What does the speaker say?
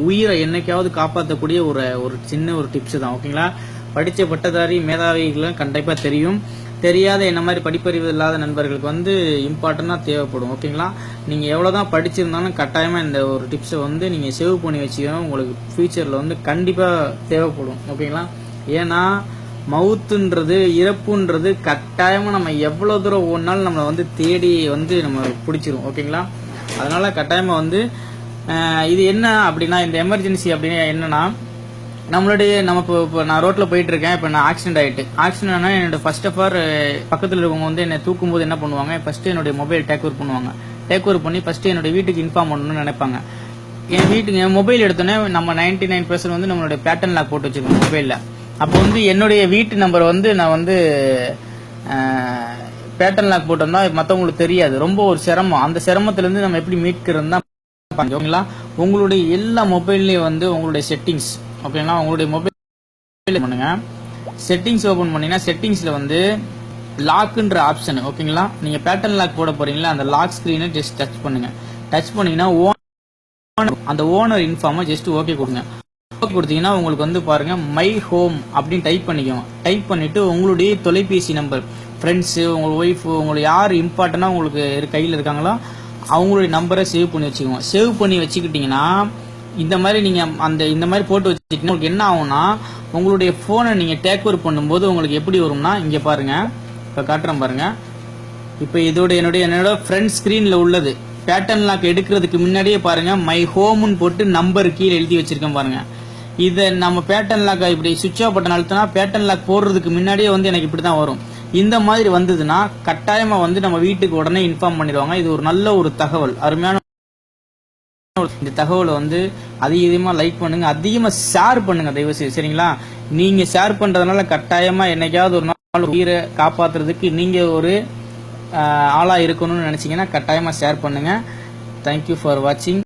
உயிரை என்னைக்காவது காப்பாற்றக்கூடிய ஒரு ஒரு சின்ன ஒரு டிப்ஸ் தான். ஓகேங்களா? படித்த பட்டதாரி மேதாவிகளும் கண்டிப்பாக தெரியும். தெரியாத என்ன மாதிரி படிப்பறிவு இல்லாத நண்பர்களுக்கு வந்து இம்பார்ட்டண்டாக தேவைப்படும். ஓகேங்களா? நீங்கள் எவ்வளோ தான் படிச்சிருந்தாலும் கட்டாயமாக இந்த ஒரு டிப்ஸை வந்து நீங்கள் சேவ் பண்ணி வச்சுக்கணும். உங்களுக்கு ஃபியூச்சரில் வந்து கண்டிப்பாக தேவைப்படும். ஓகேங்களா? ஏன்னா மவுத்துன்றது இறப்புன்றது கட்டாயமாக நம்ம எவ்வளோ தூரம் ஓடினாலும் நம்மளை வந்து தேடி வந்து நம்ம பிடிச்சிரும். ஓகேங்களா? அதனால கட்டாயமாக வந்து இது என்ன அப்படின்னா, இந்த எமர்ஜென்சி அப்படின்னா என்னன்னா, நம்ம இப்போ நான் ரோட்டில் போயிட்டு இருக்கேன். இப்போ நான் ஆக்சிடென்ட் ஆனா என்னோட ஃபர்ஸ்ட் ஆஃப் ஆல் பக்கத்தில் இருக்கவங்க வந்து என்னை தூக்கும் போது என்ன பண்ணுவாங்க, ஃபர்ஸ்ட் என்னுடைய மொபைல் டேக் ஓவர் பண்ணுவாங்க. டேக் ஓவர் பண்ணி ஃபர்ஸ்ட் என்னுடைய வீட்டுக்கு இன்ஃபார்ம் பண்ணணும்னு நினைப்பாங்க. என் மொபைல் எடுத்தோன்னே நம்ம 99% வந்து நம்மளுடைய பேட்டர்ன் லாக் போட்டு வச்சிருக்கோம் மொபைலில். அப்போ வந்து என்னுடைய வீட்டு நம்பரை வந்து நான் வந்து பேட்டர்ன் லாக் போட்டோம்னா மற்றவங்களுக்கு தெரியாது. ரொம்ப ஒரு சிரமம். அந்த சிரமத்திலேருந்து நம்ம எப்படி மீட்கிறது தான். ஓகேங்களா? உங்களுடைய எல்லா மொபைல்லையும் வந்து உங்களுடைய செட்டிங்ஸ், ஓகேங்களா, உங்களுடைய மொபைல் பண்ணுங்க. செட்டிங்ஸ் ஓபன் பண்ணீங்கன்னா செட்டிங்ஸ்ல வந்து லாக்ன்ற ஆப்ஷன், ஓகேங்களா, நீங்க பேட்டர்ன் லாக் போட போறீங்களா, அந்த லாக் ஸ்கிரீனை ஜஸ்ட் டச் பண்ணுங்க. டச் பண்ணீங்கன்னா அந்த ஓனர் இன்ஃபார்மை ஜஸ்ட் ஓகே கொடுங்க. ஓகே கொடுத்தீங்கன்னா உங்களுக்கு வந்து பாருங்க மை ஹோம் அப்படின்னு டைப் பண்ணிக்கோங்க. டைப் பண்ணிட்டு உங்களுடைய தொலைபேசி நம்பர், ஃப்ரெண்ட்ஸு, உங்க ஒய்ஃப், உங்களுக்கு யார் இம்பார்ட்டண்டா உங்களுக்கு கையில் இருக்காங்களோ அவங்களுடைய நம்பரை சேவ் பண்ணி வச்சுக்கோங்க. சேவ் பண்ணி வச்சுக்கிட்டீங்கன்னா இந்த மாதிரி நீங்கள் இந்த மாதிரி போட்டு வச்சுக்கிட்டீங்கன்னா உங்களுக்கு என்ன ஆகும்னா, உங்களுடைய ஃபோனை நீங்கள் டேக் ஓவர் பண்ணும்போது உங்களுக்கு எப்படி வரும்னா, இங்கே பாருங்கள், இப்போ காட்டுறேன் பாருங்கள். இப்போ என்னோட ஃப்ரண்ட் ஸ்க்ரீனில் உள்ளது பேட்டர்ன் லாக் எடுக்கிறதுக்கு முன்னாடியே பாருங்கள் மை ஹோம்னு போட்டு நம்பர் கீழே எழுதி வச்சிருக்கேன் பாருங்கள். இதை நம்ம பேட்டர்ன் லாக் இப்படி சுவிட்ச் ஆஃப் பட்டன் அழுத்தினா பேட்டர்ன் லாக் போடுறதுக்கு முன்னாடியே வந்து எனக்கு இப்படி தான் வரும். இந்த மாதிரி வந்ததுன்னா கட்டாயமா வந்து நம்ம வீட்டுக்கு உடனே இன்ஃபார்ம் பண்ணிடுவாங்க. இது ஒரு நல்ல ஒரு தகவல், அருமையான இந்த தகவலை வந்து அதிகமா லைக் பண்ணுங்க, அதிகமா ஷேர் பண்ணுங்க தயவு செய்து. சரிங்களா? நீங்க ஷேர் பண்றதுனால கட்டாயமா என்னைக்காவது ஒரு நாள் உயிரை காப்பாத்துறதுக்கு நீங்க ஒரு ஆளா இருக்கணும்னு நினைச்சீங்கன்னா கட்டாயமா ஷேர் பண்ணுங்க. தேங்க்யூ ஃபார் வாட்சிங்.